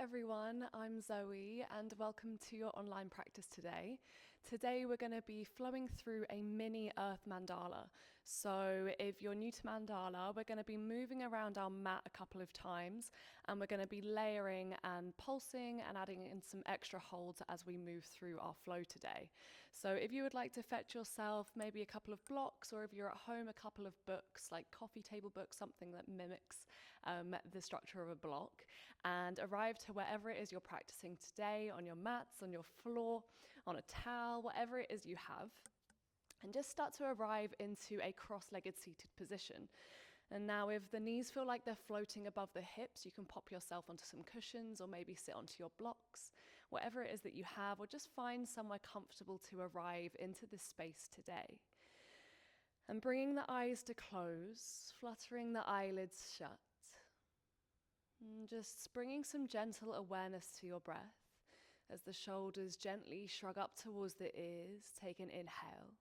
everyone, I'm Zoe and welcome to your online practice today. Today we're going to be flowing through a mini earth mandala. So if you're new to mandala, we're going to be moving around our mat a couple of times and we're going to be layering and pulsing and adding in some extra holds as we move through our flow today. So if you would like to fetch yourself maybe a couple of blocks, or if you're at home, a couple of books like coffee table books, something that mimics the structure of a block, and arrive to wherever it is you're practicing today, on your mats, on your floor, on a towel, whatever it is you have, and just start to arrive into a cross-legged seated position. And now if the knees feel like they're floating above the hips, you can pop yourself onto some cushions or maybe sit onto your blocks, whatever it is that you have, or just find somewhere comfortable to arrive into this space today. And bringing the eyes to close, fluttering the eyelids shut, and just bringing some gentle awareness to your breath as the shoulders gently shrug up towards the ears. Take an inhale.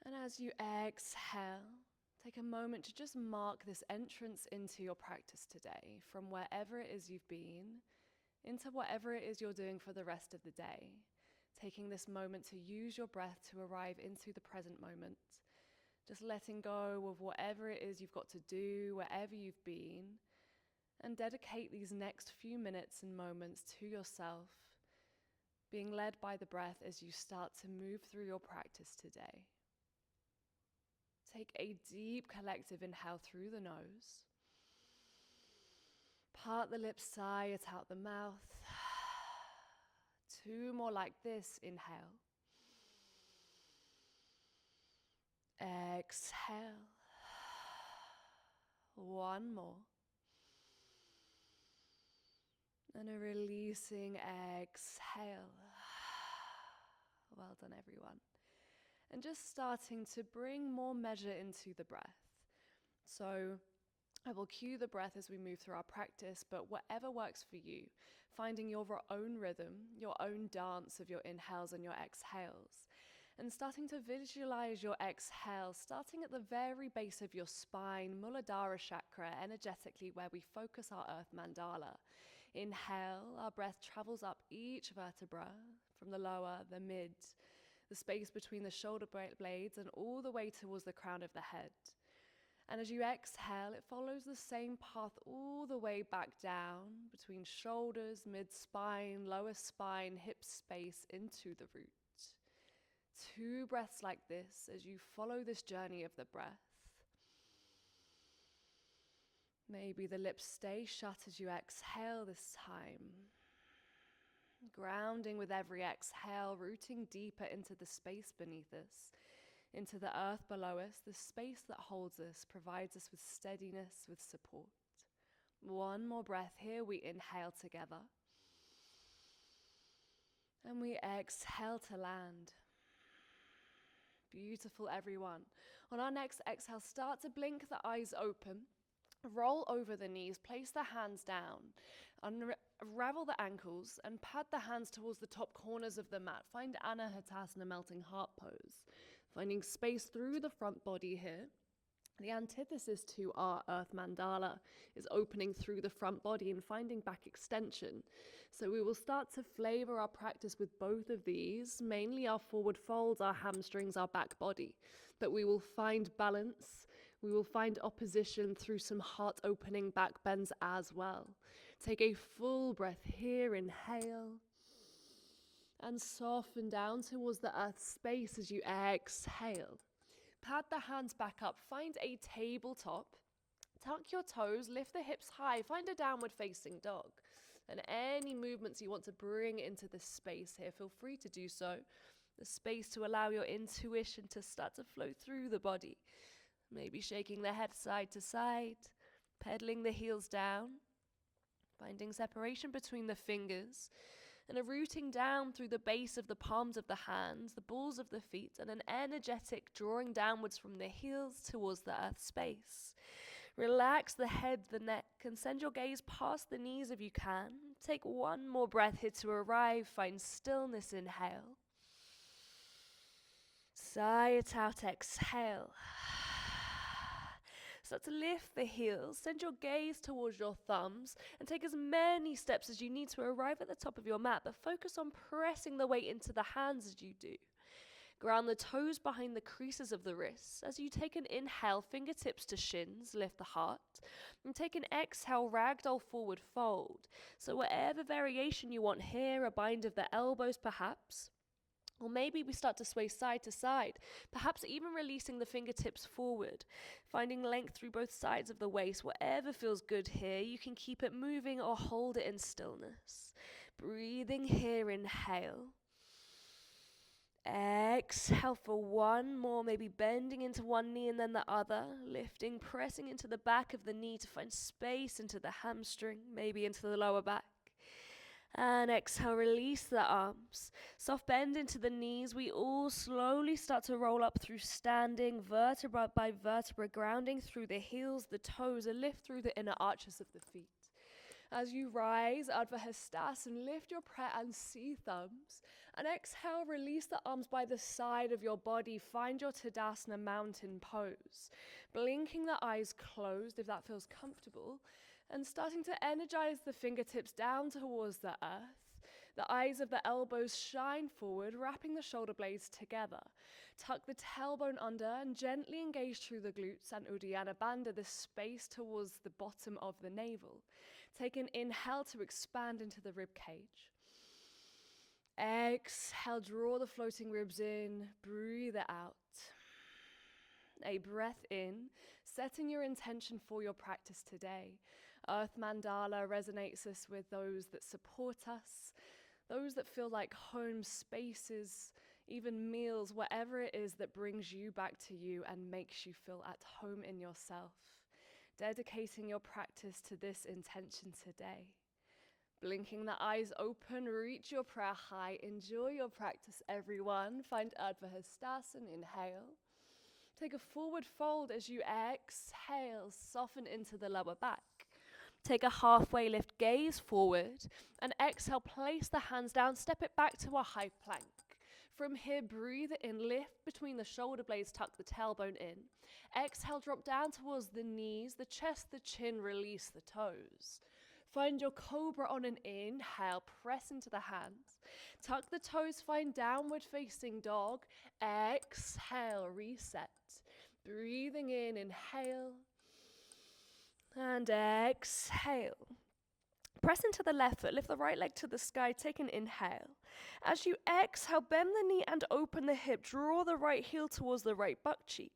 And as you exhale, take a moment to just mark this entrance into your practice today, from wherever it is you've been, into whatever it is you're doing for the rest of the day. Taking this moment to use your breath to arrive into the present moment. Just letting go of whatever it is you've got to do, wherever you've been, and dedicate these next few minutes and moments to yourself, being led by the breath as you start to move through your practice today. Take a deep collective inhale through the nose. Part the lips, sigh it out the mouth. 2 more like this, inhale. Exhale. 1 more. And a releasing exhale. Well done, everyone. And just starting to bring more measure into the breath. So I will cue the breath as we move through our practice, but whatever works for you, finding your own rhythm, your own dance of your inhales and your exhales, and starting to visualize your exhale, starting at the very base of your spine, muladhara chakra, energetically where we focus our earth mandala. Inhale, our breath travels up each vertebra, from the lower, the mid, the space between the shoulder blades, and all the way towards the crown of the head. And as you exhale, it follows the same path all the way back down between shoulders, mid-spine, lower spine, hip space into the root. 2 breaths like this as you follow this journey of the breath. Maybe the lips stay shut as you exhale this time. Grounding with every exhale, rooting deeper into the space beneath us, into the earth below us, the space that holds us, provides us with steadiness, with support. 1 more breath here, we inhale together. And we exhale to land. Beautiful, everyone. On our next exhale, start to blink the eyes open. Roll over the knees, place the hands down, unravel the ankles, and pad the hands towards the top corners of the mat. Find Anahatasana, melting heart pose. Finding space through the front body here. The antithesis to our earth mandala is opening through the front body and finding back extension. So we will start to flavor our practice with both of these, mainly our forward folds, our hamstrings, our back body. But we will find balance. We will find opposition through some heart opening back bends as well. Take a full breath here, inhale. And soften down towards the earth space as you exhale. Pad the hands back up, find a tabletop, tuck your toes, lift the hips high, find a downward facing dog. And any movements you want to bring into this space here, feel free to do so. The space to allow your intuition to start to flow through the body. Maybe shaking the head side to side, pedaling the heels down, finding separation between the fingers, and a rooting down through the base of the palms of the hands, the balls of the feet, and an energetic drawing downwards from the heels towards the earth space. Relax the head, the neck, and send your gaze past the knees if you can. Take 1 more breath here to arrive. Find stillness, inhale. Sigh it out, exhale. Start to lift the heels, send your gaze towards your thumbs, and take as many steps as you need to arrive at the top of your mat, but focus on pressing the weight into the hands as you do. Ground the toes behind the creases of the wrists. As you take an inhale, fingertips to shins, lift the heart. And take an exhale, ragdoll forward fold. So whatever variation you want here, a bind of the elbows perhaps. Or maybe we start to sway side to side, perhaps even releasing the fingertips forward, finding length through both sides of the waist. Whatever feels good here, you can keep it moving or hold it in stillness. Breathing here, inhale. Exhale for one more, maybe bending into one knee and then the other, lifting, pressing into the back of the knee to find space into the hamstring, maybe into the lower back. And exhale, release the arms. Soft bend into the knees. We all slowly start to roll up through standing, vertebra by vertebra, grounding through the heels, the toes, a lift through the inner arches of the feet. As you rise, Ardha Hastasana, lift your prayer and see thumbs. And exhale, release the arms by the side of your body. Find your Tadasana mountain pose. Blinking the eyes closed if that feels comfortable. And starting to energize the fingertips down towards the earth. The eyes of the elbows shine forward, wrapping the shoulder blades together. Tuck the tailbone under and gently engage through the glutes and Uddiyana Bandha, the space towards the bottom of the navel. Take an inhale to expand into the rib cage. Exhale, draw the floating ribs in, breathe it out. A breath in, setting your intention for your practice today. Earth Mandala resonates us with those that support us, those that feel like home spaces, even meals, whatever it is that brings you back to you and makes you feel at home in yourself. Dedicating your practice to this intention today. Blinking the eyes open, reach your prayer high. Enjoy your practice, everyone. Find Ardha Hastasana, inhale. Take a forward fold as you exhale, soften into the lower back. Take a halfway lift, gaze forward, and exhale, place the hands down, step it back to a high plank. From here, breathe it in, lift between the shoulder blades, tuck the tailbone in. Exhale, drop down towards the knees, the chest, the chin, release the toes. Find your cobra on an inhale, press into the hands. Tuck the toes, find downward facing dog. Exhale, reset. Breathing in, inhale. And exhale. Press into the left foot, lift the right leg to the sky, take an inhale. As you exhale, bend the knee and open the hip, draw the right heel towards the right butt cheek.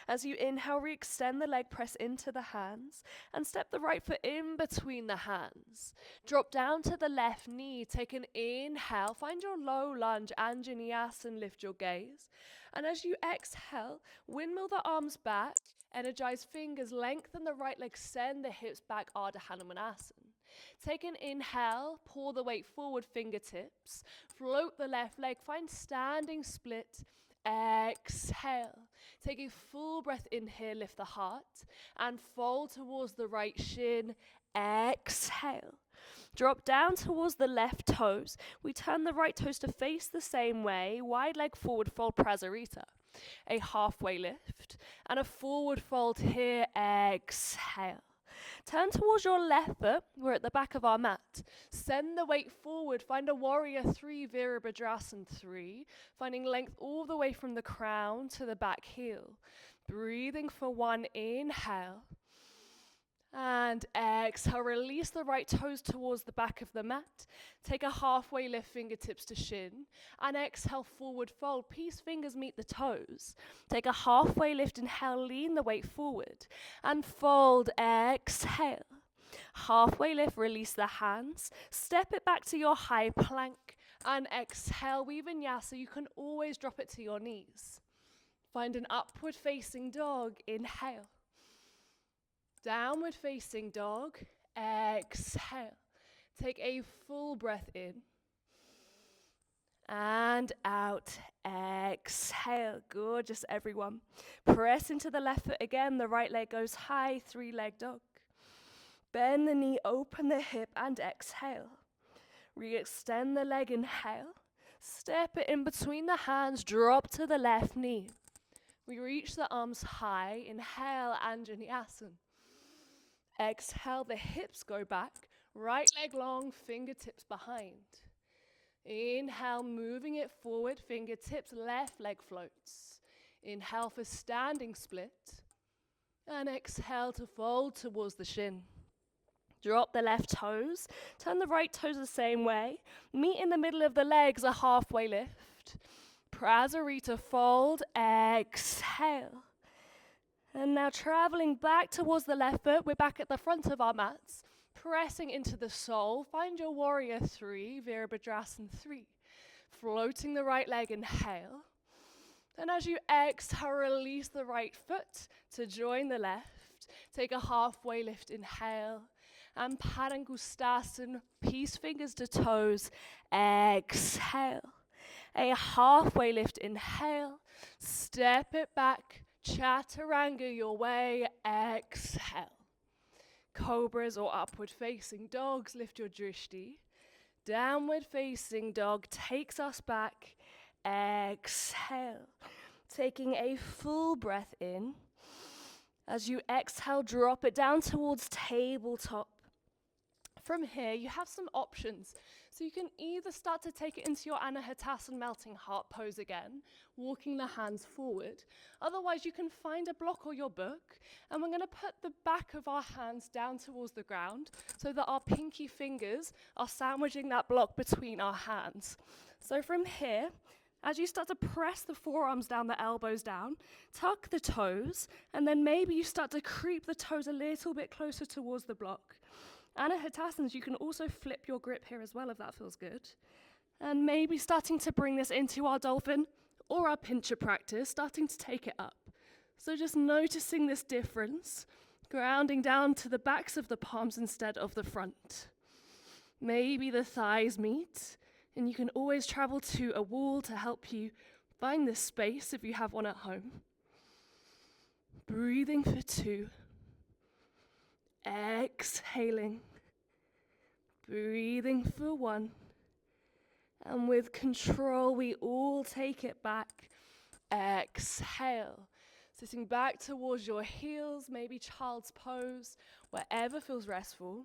As you inhale, re-extend the leg, press into the hands, and step the right foot in between the hands. Drop down to the left knee, take an inhale, find your low lunge, Anjaneyasana, lift your gaze. And as you exhale, windmill the arms back, energize fingers, lengthen the right leg, send the hips back, Ardha Hanumanasana. Take an inhale, pull the weight forward, fingertips. Float the left leg, find standing split. Exhale. Take a full breath in here, lift the heart. And fold towards the right shin. Exhale. Drop down towards the left toes. We turn the right toes to face the same way. Wide leg forward fold, Prasarita. A halfway lift. And a forward fold here. Exhale. Turn towards your left foot. We're at the back of our mat. Send the weight forward. Find a warrior 3, Virabhadrasana 3. Finding length all the way from the crown to the back heel. Breathing for one, inhale. And exhale, release the right toes towards the back of the mat. Take a halfway lift, fingertips to shin. And exhale, forward fold. Peace fingers meet the toes. Take a halfway lift, inhale, lean the weight forward. And fold, exhale. Halfway lift, release the hands. Step it back to your high plank. And exhale, we vinyasa. You can always drop it to your knees. Find an upward facing dog, inhale. Downward facing dog, exhale. Take a full breath in and out, exhale. Gorgeous, everyone. Press into the left foot again, the right leg goes high, 3-leg dog. Bend the knee, open the hip and exhale. Re-extend the leg, inhale. Step it in between the hands, drop to the left knee. We reach the arms high. Inhale, Anjaneyasana. Exhale, the hips go back. Right leg long, fingertips behind. Inhale, moving it forward, fingertips, left leg floats. Inhale for standing split. And exhale to fold towards the shin. Drop the left toes, turn the right toes the same way. Meet in the middle of the legs, a halfway lift. Prasarita fold, exhale. And now traveling back towards the left foot, we're back at the front of our mats. Pressing into the sole, find your warrior 3, Virabhadrasana 3. Floating the right leg, inhale. And as you exhale, release the right foot to join the left. Take a halfway lift, inhale. And Padangustasana, peace fingers to toes, exhale. A halfway lift, inhale. Step it back, chaturanga your way, exhale. Cobras or upward facing dogs, lift your drishti. Downward facing dog takes us back, exhale. Taking a full breath in. As you exhale, drop it down towards tabletop. From here, you have some options. So you can either start to take it into your Anahatasana melting heart pose again, walking the hands forward. Otherwise, you can find a block or your book, and we're going to put the back of our hands down towards the ground so that our pinky fingers are sandwiching that block between our hands. So from here, as you start to press the forearms down, the elbows down, tuck the toes, and then maybe you start to creep the toes a little bit closer towards the block. Anahatasanas, you can also flip your grip here as well if that feels good. And maybe starting to bring this into our dolphin or our pincher practice, starting to take it up. So just noticing this difference, grounding down to the backs of the palms instead of the front. Maybe the thighs meet, and you can always travel to a wall to help you find this space if you have one at home. Breathing for 2. Exhaling. Breathing for 1. And with control, we all take it back. Exhale. Sitting back towards your heels, maybe child's pose, wherever feels restful.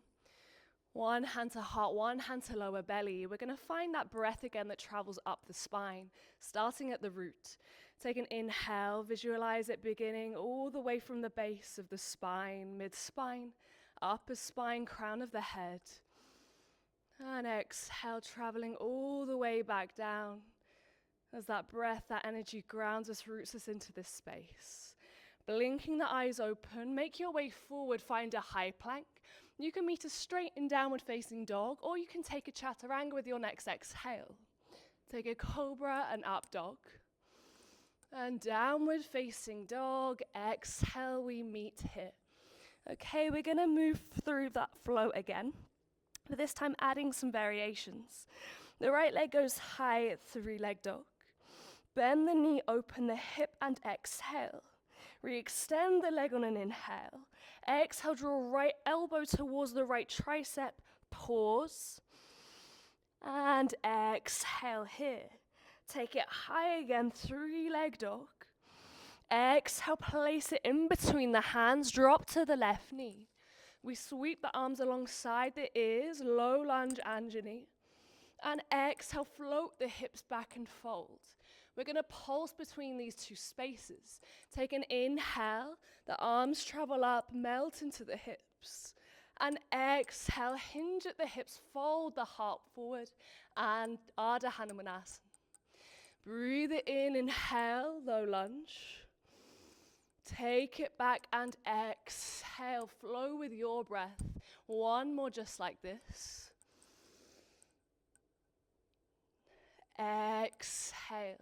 One hand to heart, one hand to lower belly. We're going to find that breath again that travels up the spine, starting at the root. Take an inhale, visualize it beginning all the way from the base of the spine, mid-spine, upper spine, crown of the head. And exhale, traveling all the way back down. As that breath, that energy grounds us, roots us into this space. Blinking the eyes open, make your way forward, find a high plank. You can meet a straight and downward facing dog, or you can take a chaturanga with your next exhale. Take a cobra and up dog. And downward facing dog, exhale, we meet here. Okay, we're gonna move through that flow again, but this time adding some variations. The right leg goes high, 3-leg dog. Bend the knee, open the hip and exhale. Re-extend the leg on an inhale. Exhale, draw right elbow towards the right tricep. Pause. And exhale here. Take it high again, 3-leg dog. Exhale, place it in between the hands. Drop to the left knee. We sweep the arms alongside the ears. Low lunge, Anjani. And exhale, float the hips back and fold. We're going to pulse between these two spaces. Take an inhale, the arms travel up, melt into the hips. And exhale, hinge at the hips, fold the heart forward, and Ardha Hanumanasana. Breathe it in, inhale, low lunge. Take it back and exhale, flow with your breath. One more just like this. Exhale.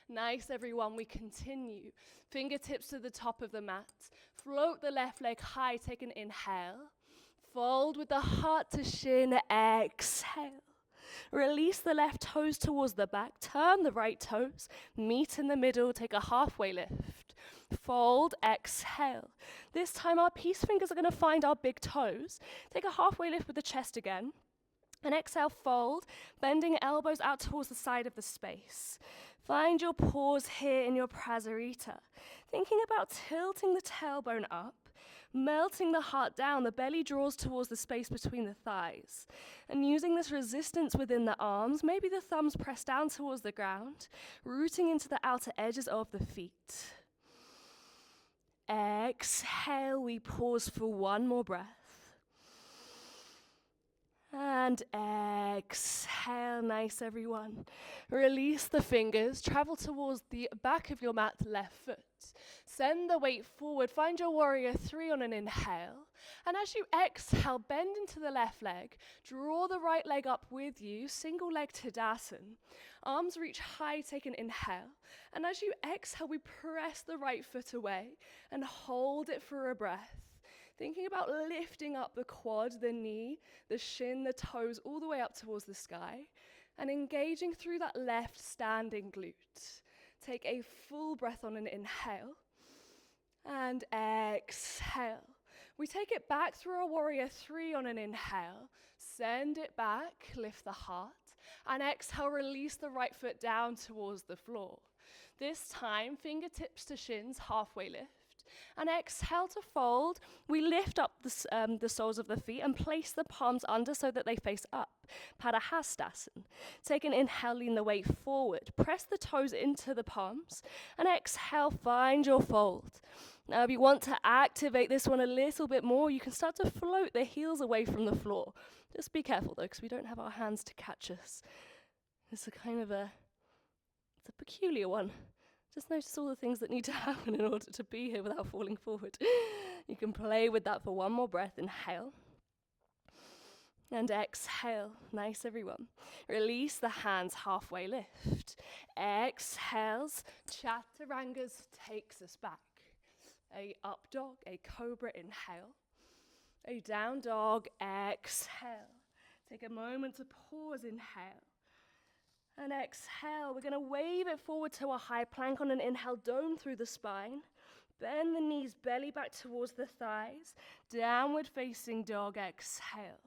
Nice, everyone, we continue. Fingertips to the top of the mat. Float the left leg high, take an inhale. Fold with the heart to shin, exhale. Release the left toes towards the back, turn the right toes, meet in the middle, take a halfway lift. Fold, exhale. This time our peace fingers are going to find our big toes. Take a halfway lift with the chest again. And exhale, fold, bending elbows out towards the side of the space. Find your pause here in your prasarita. Thinking about tilting the tailbone up, melting the heart down, the belly draws towards the space between the thighs. And using this resistance within the arms, maybe the thumbs press down towards the ground, rooting into the outer edges of the feet. Exhale, we pause for one more breath. And exhale, nice everyone. Release the fingers, travel towards the back of your mat, left foot. Send the weight forward, find your warrior 3 on an inhale. And as you exhale, bend into the left leg, draw the right leg up with you, single leg Tadasana. Arms reach high, take an inhale. And as you exhale, we press the right foot away and hold it for a breath. Thinking about lifting up the quad, the knee, the shin, the toes, all the way up towards the sky, and engaging through that left standing glute. Take a full breath on an inhale, and exhale. We take it back through our warrior 3 on an inhale, send it back, lift the heart, and exhale, release the right foot down towards the floor. This time, fingertips to shins, halfway lift. And exhale to fold. We lift up the soles of the feet and place the palms under so that they face up. Padahastasana. Take an inhale, lean the weight forward. Press the toes into the palms. And exhale, find your fold. Now, if you want to activate this one a little bit more, you can start to float the heels away from the floor. Just be careful, though, because we don't have our hands to catch us. It's it's a peculiar one. Just notice all the things that need to happen in order to be here without falling forward. You can play with that for one more breath. Inhale. And exhale. Nice, everyone. Release the hands, halfway lift. Exhales. Chaturangas takes us back. A up dog, a cobra, inhale. A down dog, exhale. Take a moment to pause, inhale. And exhale, we're going to wave it forward to a high plank on an inhale, dome through the spine. Bend the knees, belly back towards the thighs. Downward facing dog, exhale.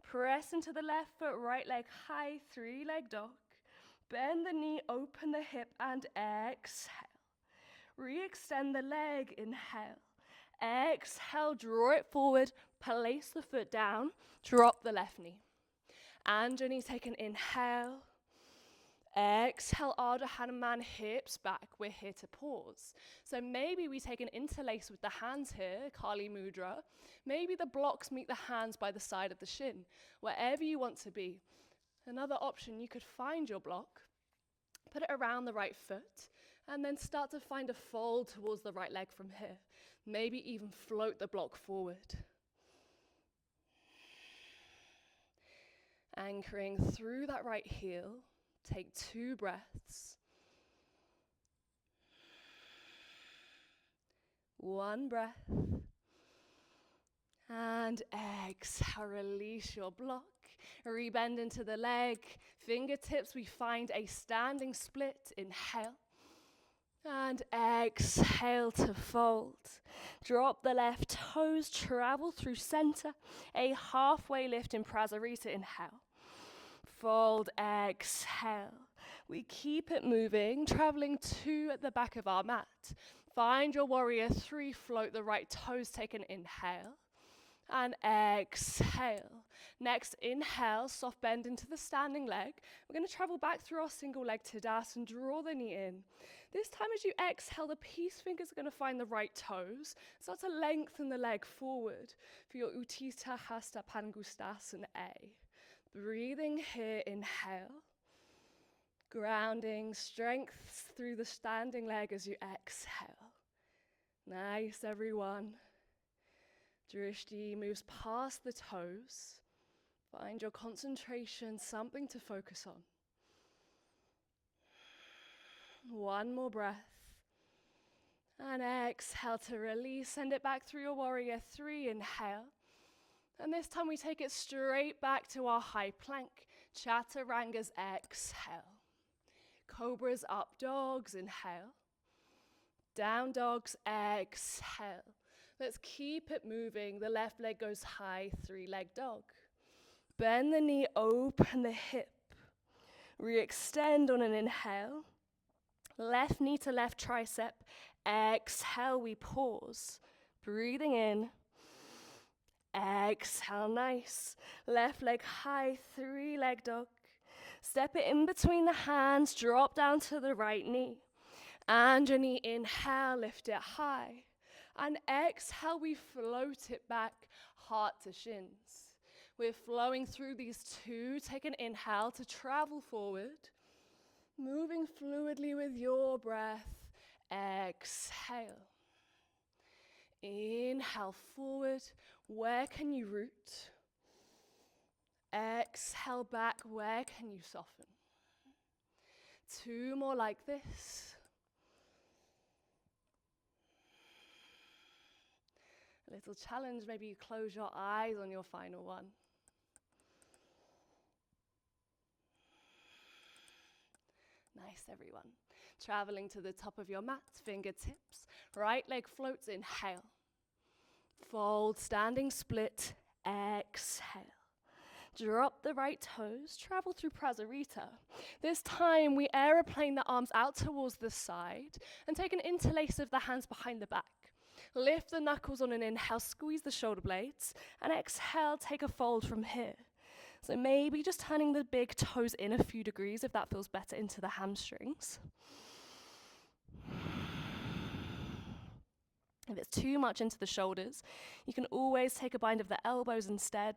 Press into the left foot, right leg high, 3-leg dog. Bend the knee, open the hip, and exhale. Re-extend the leg, inhale. Exhale, draw it forward, place the foot down, drop the left knee. Anjani, take an inhale. Exhale, Ardha Hanuman, hips back. We're here to pause. So maybe we take an interlace with the hands here, Kali Mudra. Maybe the blocks meet the hands by the side of the shin, wherever you want to be. Another option, you could find your block, put it around the right foot, and then start to find a fold towards the right leg from here. Maybe even float the block forward. Anchoring through that right heel. Take 2 breaths. 1 breath. And exhale, release your block. Rebend into the leg. Fingertips, we find a standing split. Inhale. And exhale to fold. Drop the left toes, travel through center. A halfway lift in Prasarita, inhale. Fold, exhale. We keep it moving, traveling to the back of our mat. Find your warrior 3, float the right toes, take an inhale. And exhale. Next, inhale, soft bend into the standing leg. We're going to travel back through our single leg Tadasana, draw the knee in. This time as you exhale, the peace fingers are going to find the right toes. Start to lengthen the leg forward for your Utthita Hasta Pangustasana A. Breathing here, inhale. Grounding, strength through the standing leg as you exhale. Nice, everyone. Drishti moves past the toes. Find your concentration, something to focus on. 1 more breath. And exhale to release. Send it back through your warrior 3. Inhale. And this time we take it straight back to our high plank. Chaturangas, exhale. Cobras, up dogs, inhale. Down dogs, exhale. Let's keep it moving. The left leg goes high, 3-leg dog. Bend the knee, open the hip. Re-extend on an inhale. Left knee to left tricep. Exhale, we pause. Breathing in. Exhale, nice. Left leg high, 3-leg dog. Step it in between the hands, drop down to the right knee. And your knee, inhale, lift it high. And exhale, we float it back, heart to shins. We're flowing through these two. Take an inhale to travel forward. Moving fluidly with your breath. Exhale. Inhale forward. Where can you root? Exhale back. Where can you soften? 2 more like this. A little challenge, maybe you close your eyes on your final one. Nice, everyone. Traveling to the top of your mat, fingertips. Right leg floats, inhale. Fold, standing split, exhale. Drop the right toes, travel through Prasarita. This time we aeroplane the arms out towards the side and take an interlace of the hands behind the back. Lift the knuckles on an inhale, squeeze the shoulder blades, and exhale, take a fold from here. So maybe just turning the big toes in a few degrees if that feels better into the hamstrings. If it's too much into the shoulders, you can always take a bind of the elbows instead.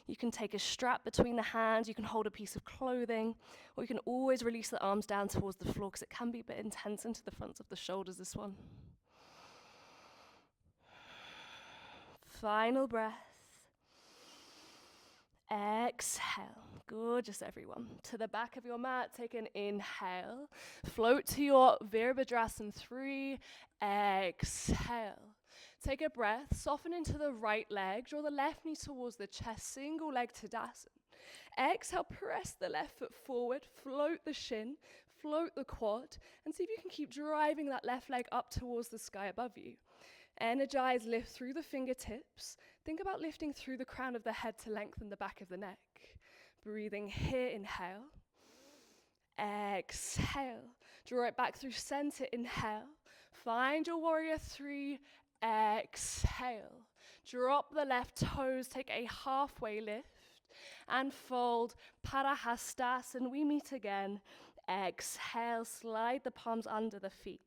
You can take a strap between the hands, you can hold a piece of clothing, or you can always release the arms down towards the floor because it can be a bit intense into the fronts of the shoulders, this one. Final breath. Exhale. Gorgeous, everyone. To the back of your mat, take an inhale. Float to your Virabhadrasana 3. Exhale. Take a breath. Soften into the right leg. Draw the left knee towards the chest. Single leg Tadasana. Exhale. Press the left foot forward. Float the shin. Float the quad. And see if you can keep driving that left leg up towards the sky above you. Energize, lift through the fingertips. Think about lifting through the crown of the head to lengthen the back of the neck. Breathing here, inhale. Exhale. Draw it back through center, inhale. Find your warrior 3, exhale. Drop the left toes, take a halfway lift. And fold, Parahastasana, we meet again. Exhale, slide the palms under the feet.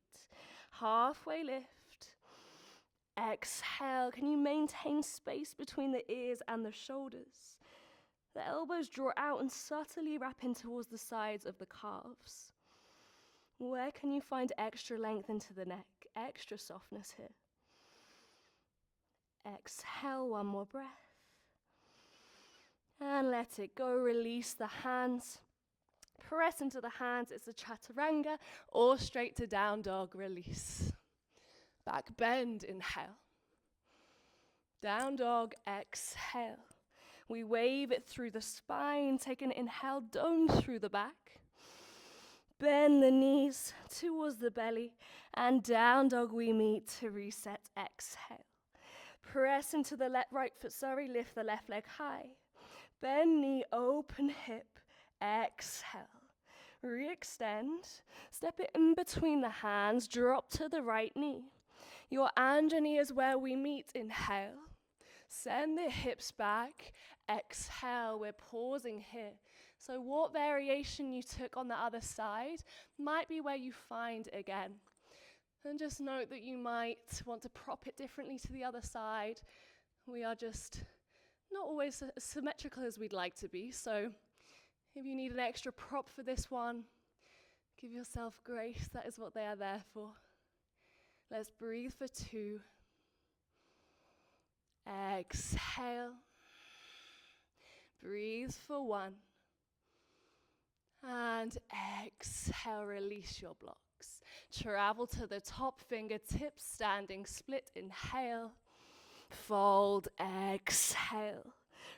Halfway lift. Exhale, can you maintain space between the ears and the shoulders? The elbows draw out and subtly wrap in towards the sides of the calves. Where can you find extra length into the neck, extra softness here? Exhale, 1 more breath. And let it go, release the hands. Press into the hands, it's a chaturanga, or straight to down dog, release. Back bend, inhale. Down dog, exhale. We wave it through the spine. Take an inhale, dome through the back. Bend the knees towards the belly. And down dog we meet to reset, exhale. Press into the right foot, lift the left leg high. Bend knee, open hip, exhale. Re-extend. Step it in between the hands, drop to the right knee. Your Anjani is where we meet, inhale. Send the hips back, exhale, we're pausing here. So what variation you took on the other side might be where you find again. And just note that you might want to prop it differently to the other side. We are just not always as symmetrical as we'd like to be, so if you need an extra prop for this one, give yourself grace, that is what they are there for. Let's breathe for 2. Exhale. Breathe for 1. And exhale, release your blocks. Travel to the top, fingertips, standing split, inhale. Fold, exhale.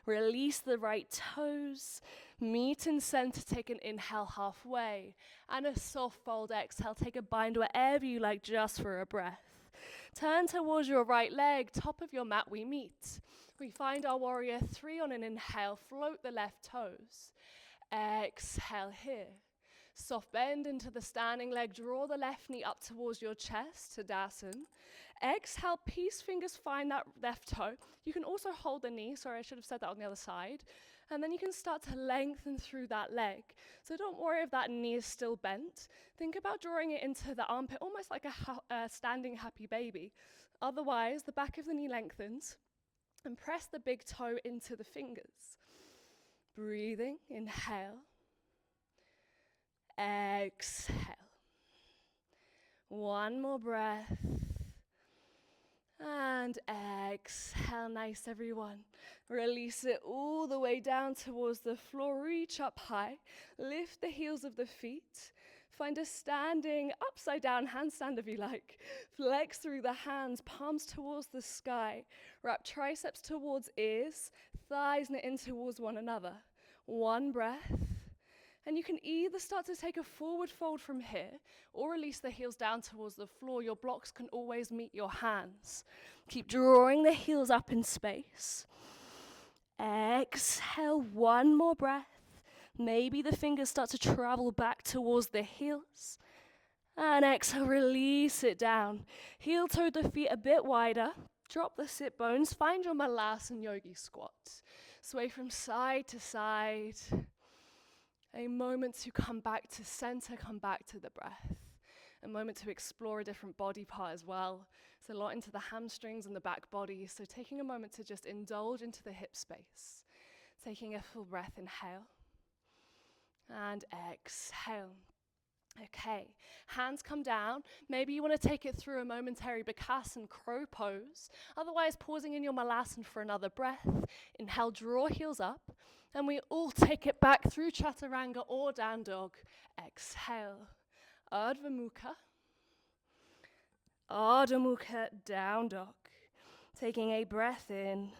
Release the right toes. Meet in center, take an inhale halfway. And a soft fold, exhale, take a bind wherever you like, just for a breath. Turn towards your right leg, top of your mat we meet. We find our warrior 3 on an inhale, float the left toes. Exhale here. Soft bend into the standing leg, draw the left knee up towards your chest, Tadasana. Exhale, peace fingers find that left toe. You can also hold the knee, sorry I should have said that on the other side. And then you can start to lengthen through that leg. So don't worry if that knee is still bent. Think about drawing it into the armpit, almost like a standing happy baby. Otherwise, the back of the knee lengthens and press the big toe into the fingers. Breathing, inhale. Exhale. One more breath. And exhale, nice everyone. Release it all the way down towards the floor, reach up high, lift the heels of the feet, find a standing upside down handstand if you like. Flex through the hands, palms towards the sky, wrap triceps towards ears, thighs knit in towards one another. One breath. And you can either start to take a forward fold from here or release the heels down towards the floor. Your blocks can always meet your hands. Keep drawing the heels up in space. Exhale, one more breath. Maybe the fingers start to travel back towards the heels. And exhale, release it down. Heel toe the feet a bit wider. Drop the sit bones. Find your Malasana Yogi squat. Sway from side to side. A moment to come back to center, come back to the breath. A moment to explore a different body part as well. It's a lot into the hamstrings and the back body, so taking a moment to just indulge into the hip space. Taking a full breath, inhale. And exhale. Okay, hands come down. Maybe you want to take it through a momentary Bakasana crow pose. Otherwise, pausing in your Malasana for another breath. Inhale, draw heels up. And we all take it back through Chaturanga or down dog. Exhale. Ardha Mukha. Ardha Mukha, down dog. Taking a breath in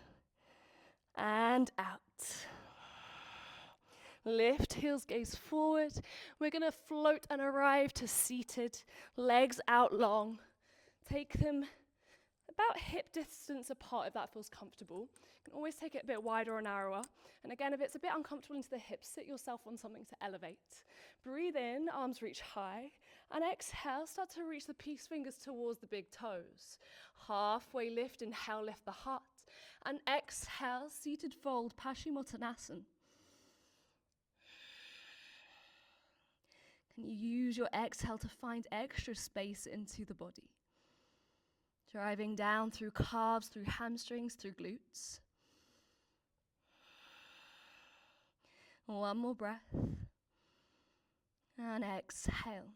and out. Lift, heels gaze forward. We're going to float and arrive to seated, legs out long. Take them about hip distance apart if that feels comfortable. You can always take it a bit wider or narrower. And again, if it's a bit uncomfortable into the hips, sit yourself on something to elevate. Breathe in, arms reach high. And exhale, start to reach the peace fingers towards the big toes. Halfway lift, inhale, lift the heart. And exhale, seated fold, Paschimottanasana. Can you use your exhale to find extra space into the body? Driving down through calves, through hamstrings, through glutes. One more breath. And exhale.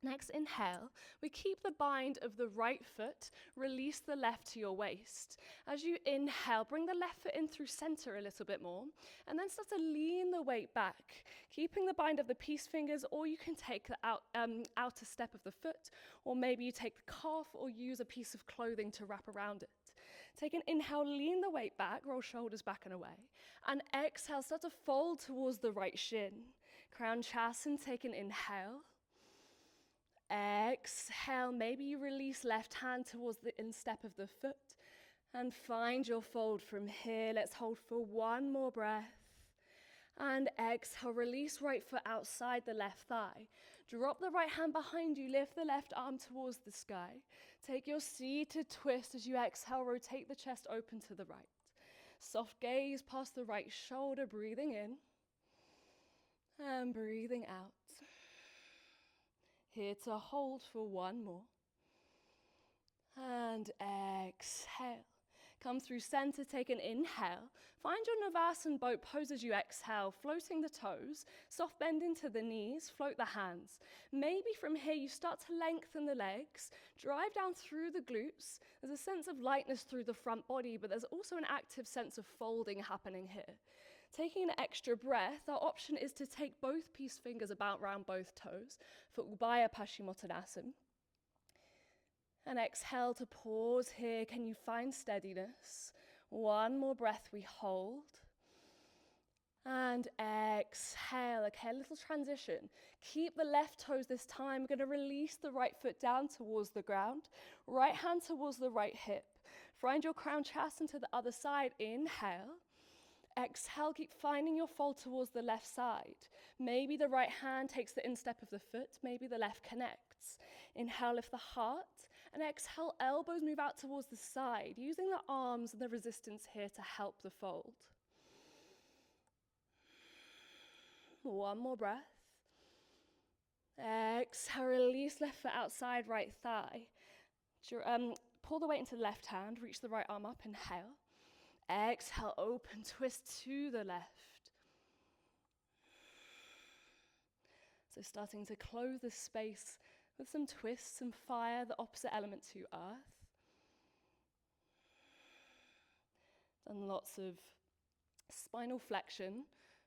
Next, inhale. We keep the bind of the right foot. Release the left to your waist. As you inhale, bring the left foot in through center a little bit more. And then start to lean the weight back. Keeping the bind of the peace fingers, or you can take the outer step of the foot. Or maybe you take the calf or use a piece of clothing to wrap around it. Take an inhale, lean the weight back, roll shoulders back and away. And exhale, start to fold towards the right shin. Crown Chasana, take an inhale. Exhale, maybe you release left hand towards the instep of the foot. And find your fold from here. Let's hold for one more breath. And exhale, release right foot outside the left thigh. Drop the right hand behind you, lift the left arm towards the sky. Take your seated twist as you exhale, rotate the chest open to the right. Soft gaze past the right shoulder, breathing in and breathing out. Here to hold for one more. And exhale. Come through center, take an inhale. Find your Navasana boat pose as you exhale, floating the toes, soft bend into the knees, float the hands. Maybe from here you start to lengthen the legs, drive down through the glutes. There's a sense of lightness through the front body, but there's also an active sense of folding happening here. Taking an extra breath, our option is to take both peace fingers about round both toes for Ubaya Paschimottanasana. And exhale to pause here. Can you find steadiness? One more breath we hold. And exhale. Okay, a little transition. Keep the left toes this time. We're going to release the right foot down towards the ground. Right hand towards the right hip. Find your crown chest into the other side. Inhale. Exhale, keep finding your fold towards the left side. Maybe the right hand takes the instep of the foot, maybe the left connects. Inhale, lift the heart, and exhale, elbows move out towards the side, using the arms and the resistance here to help the fold. One more breath. Exhale, release left foot outside right thigh. Pull the weight into the left hand, reach the right arm up, inhale. Exhale, open, twist to the left. So starting to close the space with some twists and fire the opposite element to earth. Done lots of spinal flexion,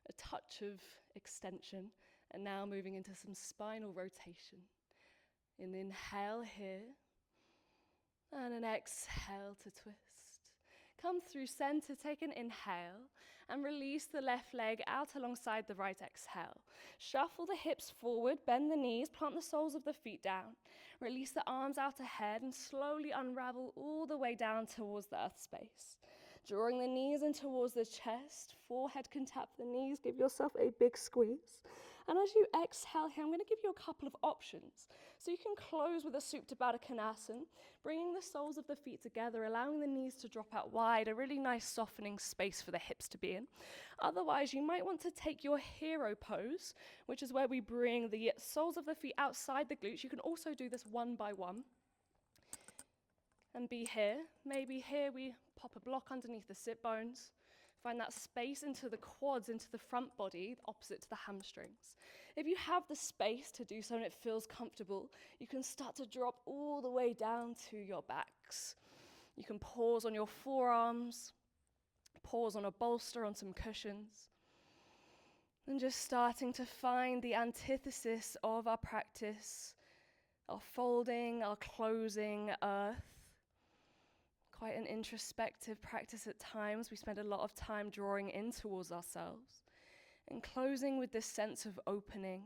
a touch of extension, and now moving into some spinal rotation. An inhale here, and an exhale to twist. Come through center, take an inhale, and release the left leg out alongside the right exhale. Shuffle the hips forward, bend the knees, plant the soles of the feet down. Release the arms out ahead and slowly unravel all the way down towards the earth space. Drawing the knees in towards the chest, forehead can tap the knees, give yourself a big squeeze. And as you exhale here, I'm going to give you a couple of options. So you can close with a Supta Baddha Konasana, bringing the soles of the feet together, allowing the knees to drop out wide, a really nice softening space for the hips to be in. Otherwise, you might want to take your hero pose, which is where we bring the soles of the feet outside the glutes. You can also do this one by one. And be here. Maybe here we pop a block underneath the sit bones. Find that space into the quads, into the front body, opposite to the hamstrings. If you have the space to do so and it feels comfortable, you can start to drop all the way down to your backs. You can pause on your forearms, pause on a bolster, on some cushions. And just starting to find the antithesis of our practice, our folding, our closing earth. Quite an introspective practice at times. We spend a lot of time drawing in towards ourselves and closing with this sense of opening,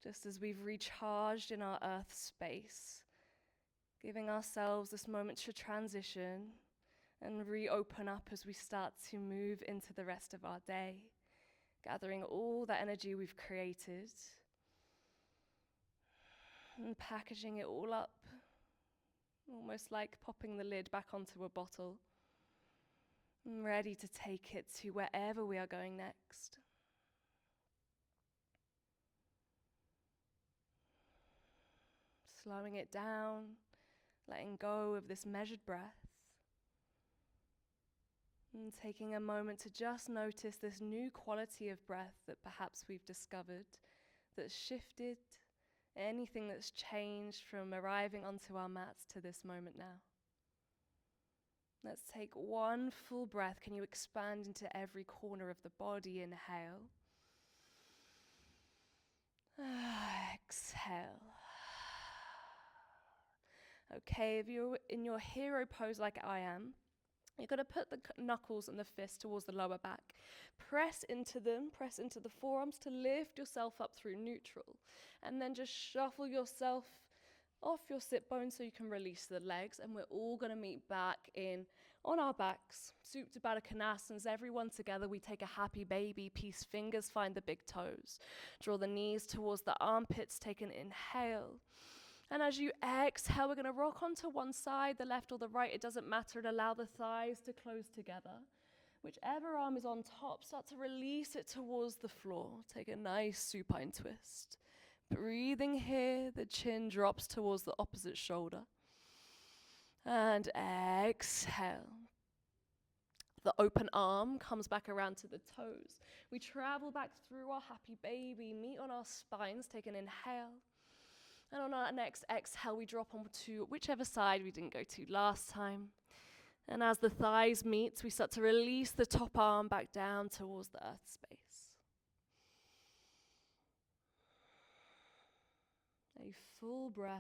just as we've recharged in our earth space, giving ourselves this moment to transition and reopen up as we start to move into the rest of our day, gathering all the energy we've created and packaging it all up. Almost like popping the lid back onto a bottle, and ready to take it to wherever we are going next. Slowing it down, letting go of this measured breath, and taking a moment to just notice this new quality of breath that perhaps we've discovered, that's shifted, anything that's changed from arriving onto our mats to this moment now. Let's take one full breath. Can you expand into every corner of the body? Inhale. Exhale. Okay, if you're in your hero pose like I am, you're going to put the knuckles and the fists towards the lower back. Press into them, press into the forearms to lift yourself up through neutral. And then just shuffle yourself off your sit bones so you can release the legs. And we're all going to meet back in on our backs. Supta Baddha Konasanas, everyone together. We take a happy baby. Peace fingers, find the big toes. Draw the knees towards the armpits. Take an inhale. And as you exhale, we're going to rock onto one side, the left or the right, it doesn't matter, and allow the thighs to close together. Whichever arm is on top, start to release it towards the floor. Take a nice supine twist. Breathing here, the chin drops towards the opposite shoulder. And exhale. The open arm comes back around to the toes. We travel back through our happy baby, meet on our spines, take an inhale. And on our next exhale, we drop onto whichever side we didn't go to last time. And as the thighs meet, we start to release the top arm back down towards the earth space. A full breath.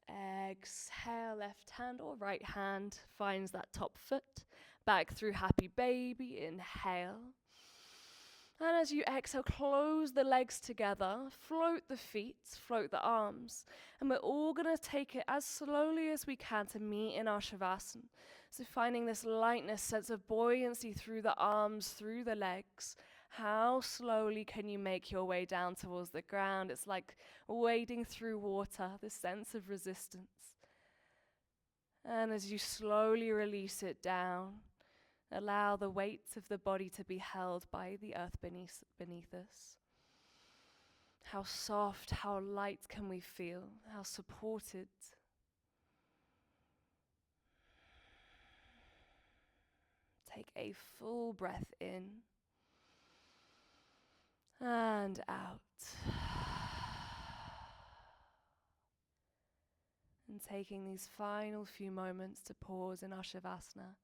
Exhale, left hand or right hand finds that top foot. Back through happy baby, inhale. And as you exhale, close the legs together, float the feet, float the arms. And we're all going to take it as slowly as we can to meet in our Shavasana. So finding this lightness, sense of buoyancy through the arms, through the legs. How slowly can you make your way down towards the ground? It's like wading through water, this sense of resistance. And as you slowly release it down, allow the weight of the body to be held by the earth beneath us. How soft, how light can we feel? How supported. Take a full breath in and out. And taking these final few moments to pause in our Shavasana.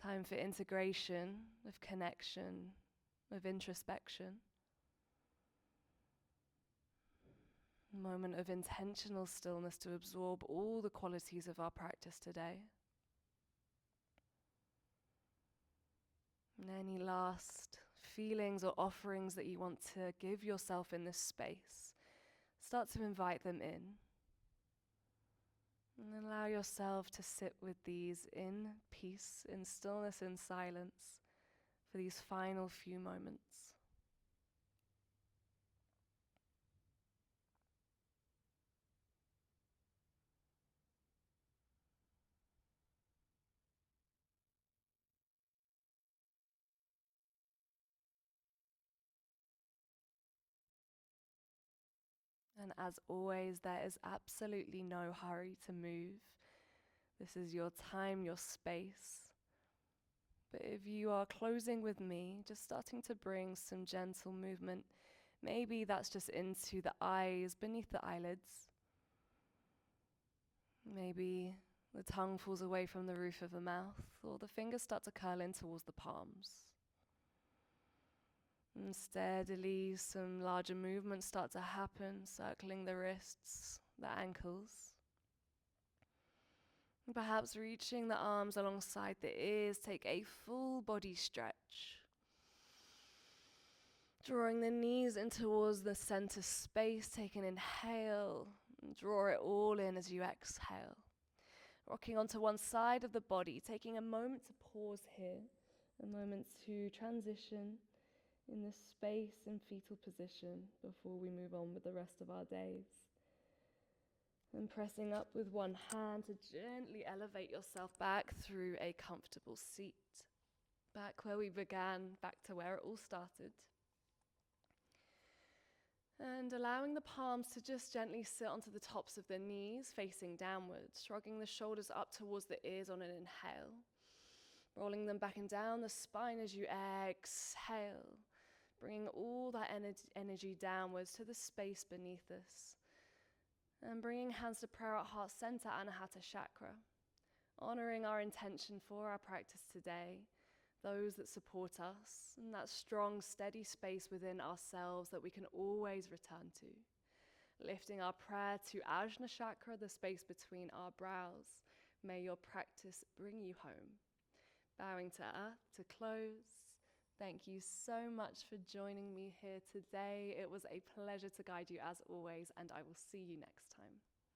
Time for integration, of connection, of introspection. A moment of intentional stillness to absorb all the qualities of our practice today. And any last feelings or offerings that you want to give yourself in this space, start to invite them in. And allow yourself to sit with these in peace, in stillness, in silence for these final few moments. And as always, there is absolutely no hurry to move. This is your time, your space. But if you are closing with me, just starting to bring some gentle movement, maybe that's just into the eyes, beneath the eyelids. Maybe the tongue falls away from the roof of the mouth, or the fingers start to curl in towards the palms. And steadily, some larger movements start to happen, circling the wrists, the ankles. And perhaps reaching the arms alongside the ears, take a full body stretch. Drawing the knees in towards the center space, take an inhale, and draw it all in as you exhale. Rocking onto one side of the body, taking a moment to pause here, a moment to transition in this space and fetal position before we move on with the rest of our days. And pressing up with one hand to gently elevate yourself back through a comfortable seat. Back where we began, back to where it all started. And allowing the palms to just gently sit onto the tops of the knees, facing downwards, shrugging the shoulders up towards the ears on an inhale. Rolling them back and down the spine as you exhale. Bringing all that energy downwards to the space beneath us. And bringing hands to prayer at heart center, Anahata chakra. Honoring our intention for our practice today, those that support us, and that strong, steady space within ourselves that we can always return to. Lifting our prayer to Ajna chakra, the space between our brows. May your practice bring you home. Bowing to earth to close. Thank you so much for joining me here today. It was a pleasure to guide you as always, and I will see you next time.